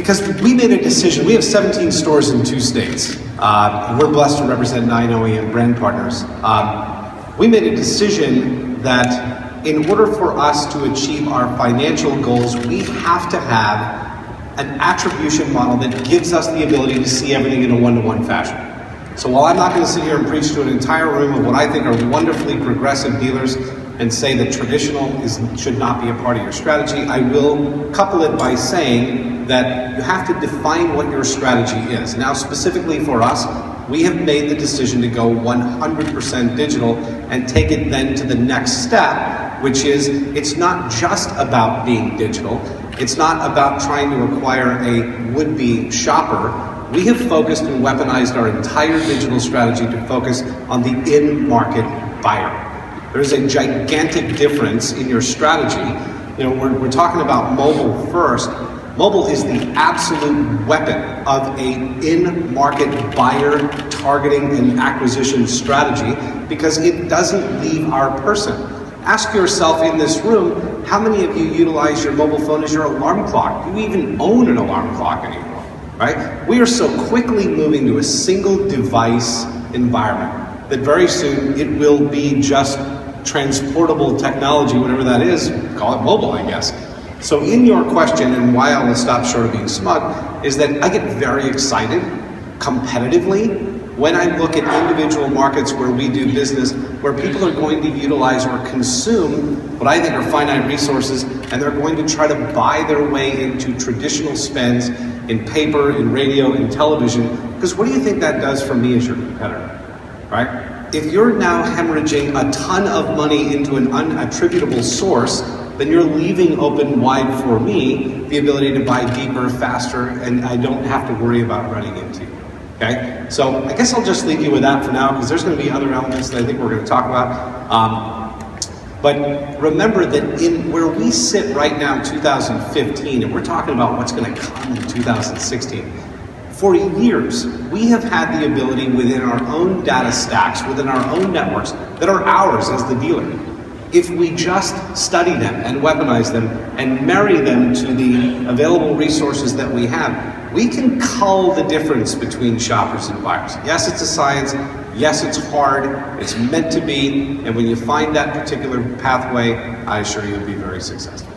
Because we made a decision. We have 17 stores in 2 states. We're blessed to represent 9 OEM brand partners. We made a decision that in order for us to achieve our financial goals, we have to have an attribution model that gives us the ability to see everything in a one-to-one fashion. So while I'm not going to sit here and preach to an entire room of what I think are wonderfully progressive dealers and say that traditional should not be a part of your strategy, I will couple it by saying that you have to define what your strategy is. Now, specifically for us, we have made the decision to go 100% digital and take it then to the next step, which is it's not just about being digital. It's not about trying to acquire a would-be shopper. We have focused and weaponized our entire digital strategy to focus on the in-market buyer. There's a gigantic difference in your strategy. You know, we're talking about mobile first. Mobile is the absolute weapon of an in-market buyer targeting and acquisition strategy because it doesn't leave our person. Ask yourself in this room, how many of you utilize your mobile phone as your alarm clock? Do you even own an alarm clock anymore, right? We are so quickly moving to a single device environment that very soon it will be just transportable technology, whatever that is, call it mobile, I guess. So in your question, and why I will stop short of being smug, is that I get very excited competitively when I look at individual markets where we do business, where people are going to utilize or consume what I think are finite resources, and they're going to try to buy their way into traditional spends in paper, in radio, in television, because what do you think that does for me as your competitor, right? If you're now hemorrhaging a ton of money into an unattributable source, then you're leaving open wide for me the ability to buy deeper, faster, and I don't have to worry about running into you. Okay? So I guess I'll just leave you with that for now because there's going to be other elements that I think we're going to talk about. But remember that in where we sit right now in 2015, and we're talking about what's going to come in 2016, for years, we have had the ability within our own data stacks, within our own networks, that are ours as the dealer. If we just study them and weaponize them and marry them to the available resources that we have, we can cull the difference between shoppers and buyers. Yes, it's a science. Yes, it's hard. It's meant to be. And when you find that particular pathway, I assure you, you'll be very successful.